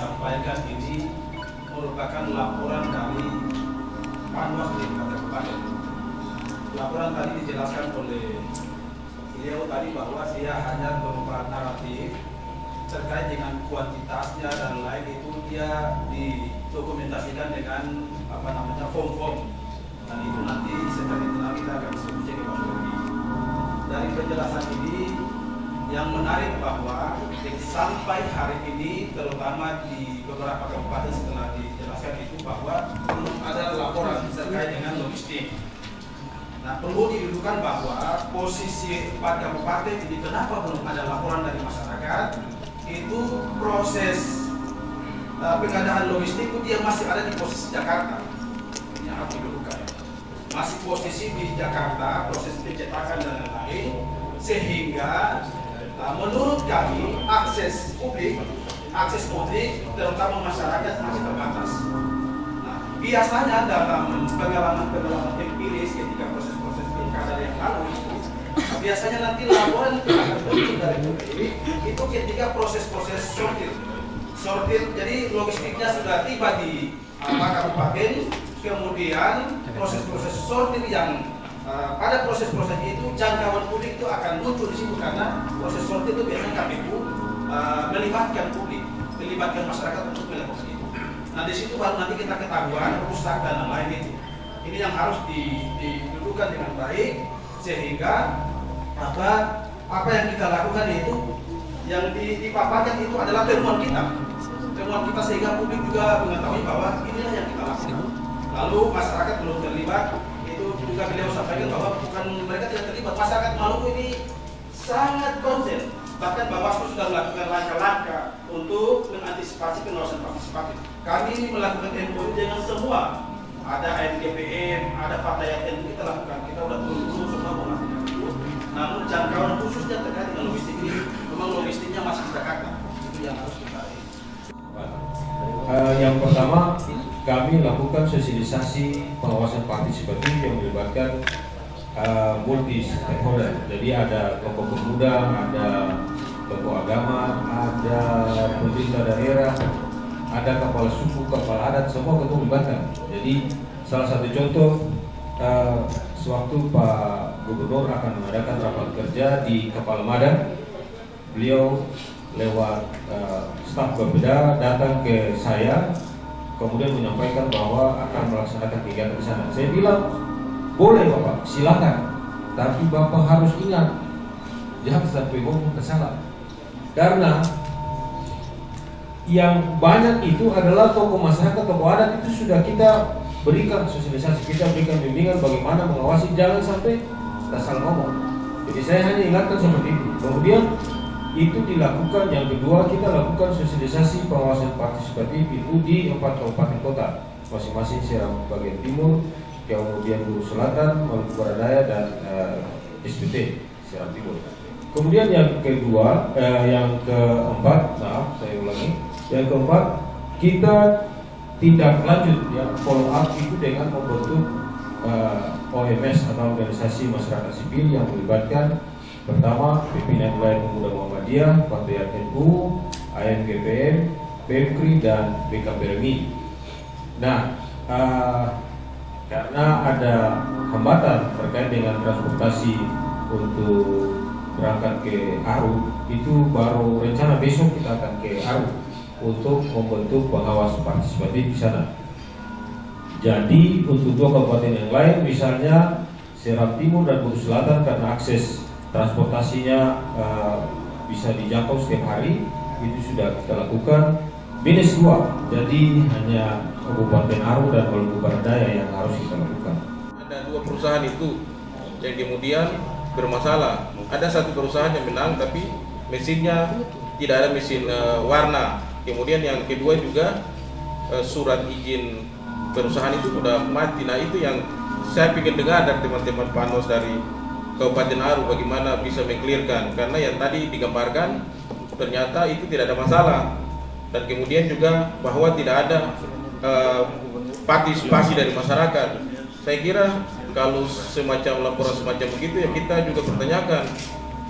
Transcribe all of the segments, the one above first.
sampaikan ini merupakan laporan dari Panwas di Kabupaten. Laporan tadi dijelaskan oleh beliau tadi bahwa dia hanya berupa naratif terkait dengan kuantitasnya dan lain itu dia didokumentasikan dengan form-form, dan itu nanti setelah itu kita akan diskusi ke Pak Sofi. Dari penjelasan ini yang menarik bahwa sampai hari ini terutama di beberapa kabupaten setelah dijelaskan itu bahwa belum ada laporan terkait dengan logistik. Nah, perlu didudukan bahwa posisi 4 kabupaten ini kenapa belum ada laporan dari masyarakat, itu proses pengadaan logistik itu dia masih ada di posisi Jakarta. Ini harus didudukan. Masih posisi di Jakarta, proses pencetakan dan lain-lain, sehingga menurut kami akses publik terutama masyarakat masih terbatas. Nah, biasanya dalam pengalaman empiris ketika proses-proses pilkada yang lalu biasanya nanti laporan yang akan muncul dari publik itu ketika proses-proses sortir, jadi logistiknya sudah tiba di kabupaten, kemudian proses-proses sortir yang pada proses-proses itu jangkauan publik itu akan muncul di situ karena proses sortir itu biasanya KPU melibatkan publik, melibatkan masyarakat untuk melakukan itu. Nah di situ baru nanti kita ketahuan rusak dan lain itu. Ini yang harus didudukan dengan baik sehingga apa yang kita lakukan itu yang dipaparkan itu adalah temuan kita sehingga publik juga mengetahui bahwa inilah yang kita lakukan. Lalu masyarakat belum terlibat. Juga beliau sampaikan bahwa bukan mereka tidak terlibat, masyarakat Maluku ini sangat konsen, bahkan Bawaslu sudah melakukan langkah-langkah untuk mengantisipasi pengawasan partisipatif. Kami ini melakukan MOU dengan semua, ada ANGPM, ada Fatayat yang kita lakukan, kita sudah turun semua memastikan itu. Namun jangkauan khususnya terkait dengan logistik ini, memang logistiknya masih di Jakarta, itu yang harus kita Yang pertama, kami lakukan sosialisasi pengawasan partisipatif yang melibatkan multi stakeholder. Jadi ada kelompok pemuda, ada tokoh agama, ada pemerintah daerah, ada kepala suku, kepala adat, semua kita melibatkan. Jadi salah satu contoh, sewaktu Pak Gubernur akan mengadakan rapat kerja di Kapal Madang, beliau lewat staf Bapeda datang ke saya, kemudian menyampaikan bahwa akan melaksanakan kegiatan di sana. Saya bilang, boleh Bapak, silakan. Tapi Bapak harus ingat, jangan sampai ngomong kesalahan. Karena yang banyak itu adalah tokoh masyarakat, tokoh adat itu sudah kita berikan sosialisasi, kita berikan bimbingan bagaimana mengawasi, jangan sampai kita salah ngomong. Jadi saya hanya ingatkan seperti itu. Kemudian itu dilakukan, yang kedua kita lakukan sosialisasi pengawasan partisipatif itu di 4 kabupaten kota, masing-masing Seram bagian timur, kemudian Guru Selatan, Maluku Barat Daya, dan SPT Seram Timur. Kemudian yang keempat, yang keempat kita tindak lanjut ya, follow up itu dengan membentuk OMS atau organisasi masyarakat sipil yang melibatkan pertama pimpinan wilayah pemuda Muhammadiyah, Fatayat NU, ANGPM, PMKRI, dan BKPMI. Nah, karena ada hambatan terkait dengan transportasi untuk berangkat ke Aru, itu baru rencana besok kita akan ke Aru untuk membentuk pengawas partisipatif di sana. Jadi untuk 2 kabupaten yang lain, misalnya Seram Timur dan Guru Selatan, karena akses transportasinya bisa dijangkau setiap hari, itu sudah kita lakukan minus 2. Jadi hanya Kabupaten Aru dan Maluku Barat Daya yang harus kita lakukan. Ada 2 perusahaan itu yang kemudian bermasalah. Ada 1 perusahaan yang menang tapi mesinnya tidak ada mesin warna. Kemudian yang kedua juga surat izin perusahaan itu sudah mati. Nah itu yang saya ingin dengar dari teman-teman Panwas dari Kabupaten Aru, bagaimana bisa mengklirkan, karena yang tadi digambarkan ternyata itu tidak ada masalah, dan kemudian juga bahwa tidak ada partisipasi dari masyarakat. Saya kira kalau semacam laporan semacam begitu ya kita juga pertanyakan,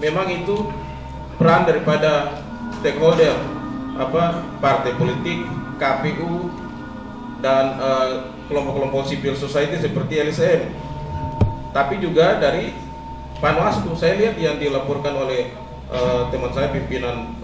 memang itu peran daripada stakeholder partai politik, KPU, dan kelompok-kelompok civil society seperti LSM. Tapi juga dari Panwaslu, saya lihat yang dilaporkan oleh teman saya pimpinan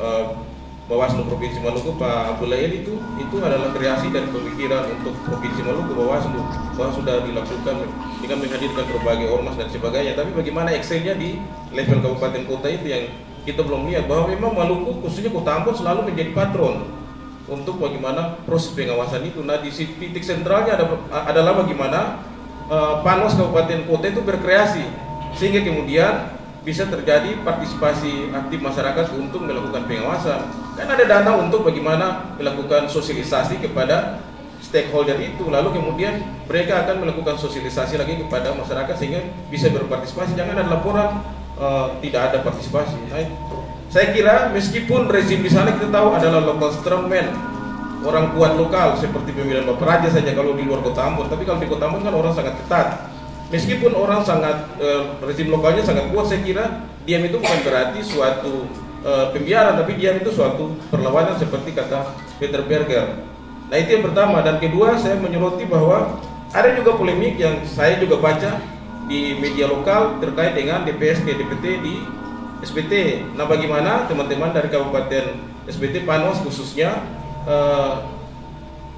Bawaslu Provinsi Maluku, Pak Abdullah itu adalah kreasi dan pemikiran untuk Provinsi Maluku, Bawaslu, bahwa sudah dilakukan dengan menghadirkan berbagai ormas dan sebagainya. Tapi bagaimana actionnya di level kabupaten kota itu yang kita belum lihat, bahwa memang Maluku khususnya Kota Ambon selalu menjadi patron untuk bagaimana proses pengawasan itu. Nah, di titik sentralnya adalah bagaimana Panwas kabupaten kota itu berkreasi sehingga kemudian bisa terjadi partisipasi aktif masyarakat untuk melakukan pengawasan. Kan ada dana untuk bagaimana melakukan sosialisasi kepada stakeholder itu, lalu kemudian mereka akan melakukan sosialisasi lagi kepada masyarakat sehingga bisa berpartisipasi. Jangan ada laporan tidak ada partisipasi. Nah, saya kira meskipun rezim di sana kita tahu adalah local strongman, orang kuat lokal seperti pemilihan Bapak Raja saja kalau di luar Kota Ambon, tapi kalau di Kota Ambon kan orang sangat ketat. Meskipun orang sangat rezim lokalnya sangat kuat, saya kira diam itu bukan berarti suatu pembiaran, tapi diam itu suatu perlawanan seperti kata Peter Berger. Nah, itu yang pertama. Dan kedua, saya menyoroti bahwa ada juga polemik yang saya juga baca di media lokal terkait dengan DPST, DPT di SBT. Nah, bagaimana teman-teman dari Kabupaten SBT Panwas khususnya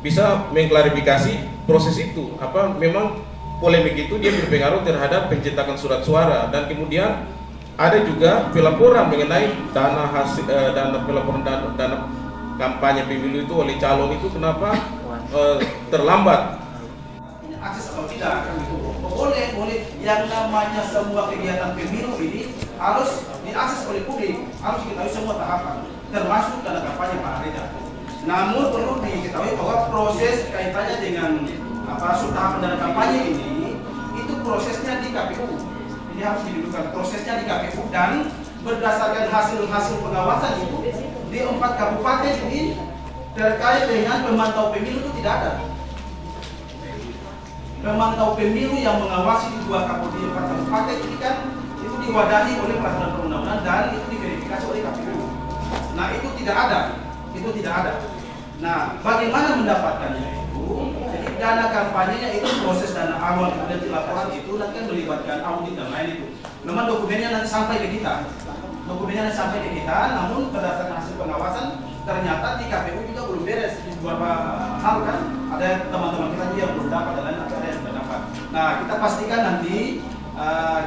bisa mengklarifikasi proses itu? Apa memang polemik itu dia berpengaruh terhadap pencetakan surat suara, dan kemudian ada juga pelaporan mengenai dana hasil pelaporan dana kampanye pemilu itu oleh calon itu kenapa terlambat? Akses atau tidak kan gitu. Boleh yang namanya semua kegiatan pemilu ini harus diakses oleh publik, harus diketahui semua tahapan, termasuk dana kampanye Pak Reza. Namun perlu diketahui bahwa proses kaitannya dengan tahapan dana kampanye ini itu prosesnya di KPU. Ini harus didudukan prosesnya di KPU, dan berdasarkan hasil pengawasan itu di 4 kabupaten ini terkait dengan pemantau pemilu itu tidak ada. Pemantau pemilu yang mengawasi di 4 kabupaten ini kan itu diwadahi oleh peraturan perundang-undangan dan itu diverifikasi oleh KPU. Nah, itu tidak ada. Nah, bagaimana mendapatkannya? Jadi dana kampanyenya itu proses dana awal, kemudian laporan itu nanti kan melibatkan audit dan lain itu. Memang dokumennya nanti sampai ke kita. Namun berdasarkan hasil pengawasan ternyata di KPU juga belum beres di beberapa hal kan. Ada teman-teman kita juga yang belum dapat dan lain, ada yang sudah dapat. Nah, kita pastikan nanti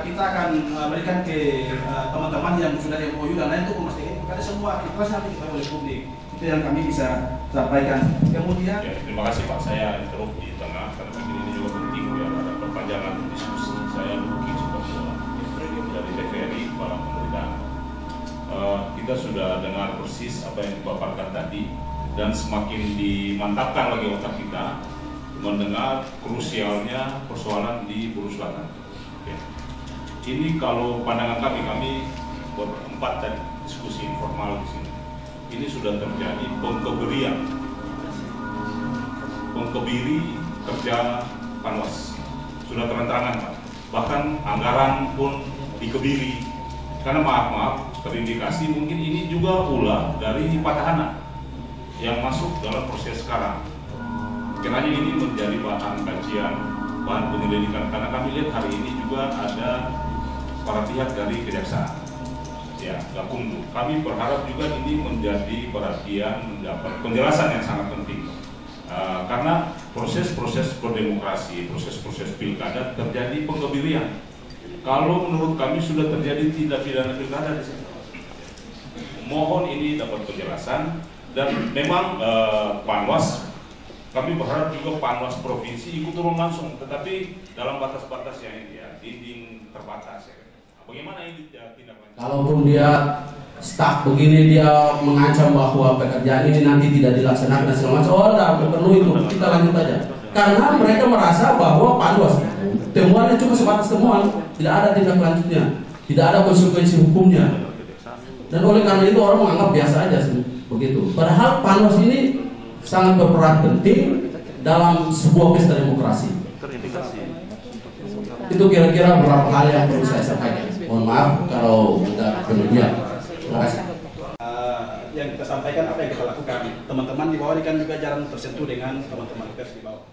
kita akan berikan ke teman-teman yang sudah di MOU dan lain untuk memastikan karena semua itu nanti kita oleh publik. Itu yang kami bisa sampaikan. Kemudian terima kasih Pak, saya interrupt di tengah karena mungkin ini juga penting ya, ada perpanjangan diskusi. Saya Luki Sukarsono dari TVRI Kepala Pemerintahan. Kita sudah dengar persis apa yang dipaparkan tadi, dan semakin dimantapkan lagi otak kita mendengar krusialnya persoalan di Buru Selatan. Ya. Ini kalau pandangan kami berempat tadi diskusi informal di sini. Ini sudah terjadi pengkebiri kerja Panwas, sudah terang-terangan Pak. Bahkan anggaran pun dikebiri karena maaf terindikasi mungkin ini juga ulah dari Patahana yang masuk dalam proses sekarang. Kiranya ini menjadi bahan kajian, bahan penyelidikan, karena kami lihat hari ini juga ada para pihak dari kejaksaan. Ya, Gakumdu. Kami berharap juga ini menjadi perhatian, mendapat penjelasan yang sangat penting. Karena proses-proses berdemokrasi, proses-proses pilkada terjadi pengkebirian. Kalau menurut kami sudah terjadi tindak pidana pilkada di sini. Mohon ini dapat penjelasan, dan memang Panwas, kami berharap juga Panwas provinsi ikut turun langsung, tetapi dalam batas-batas yang ya, dinding terbatas ya. Bagaimana ini tindak lanjut? Kalaupun dia stuck begini, dia mengancam bahwa pekerjaan ini nanti tidak dilaksanakan dan segala macam, oh enggak perlu itu, kita lanjut aja. Karena mereka merasa bahwa Panwas temuannya cuma sebatas temuan, tidak ada tindak lanjutnya, tidak ada konsekuensi hukumnya. Dan oleh karena itu orang menganggap biasa aja sih, begitu. Padahal Panwas ini sangat berperan penting dalam sebuah pesta demokrasi. Itu kira-kira beberapa hal yang perlu saya sampaikan. Mohon maaf kalau tidak berlebihan. Terima kasih. Yang kita sampaikan apa yang kita lakukan. di bawah ini kan juga jarang tersentuh dengan teman-teman pers di bawah.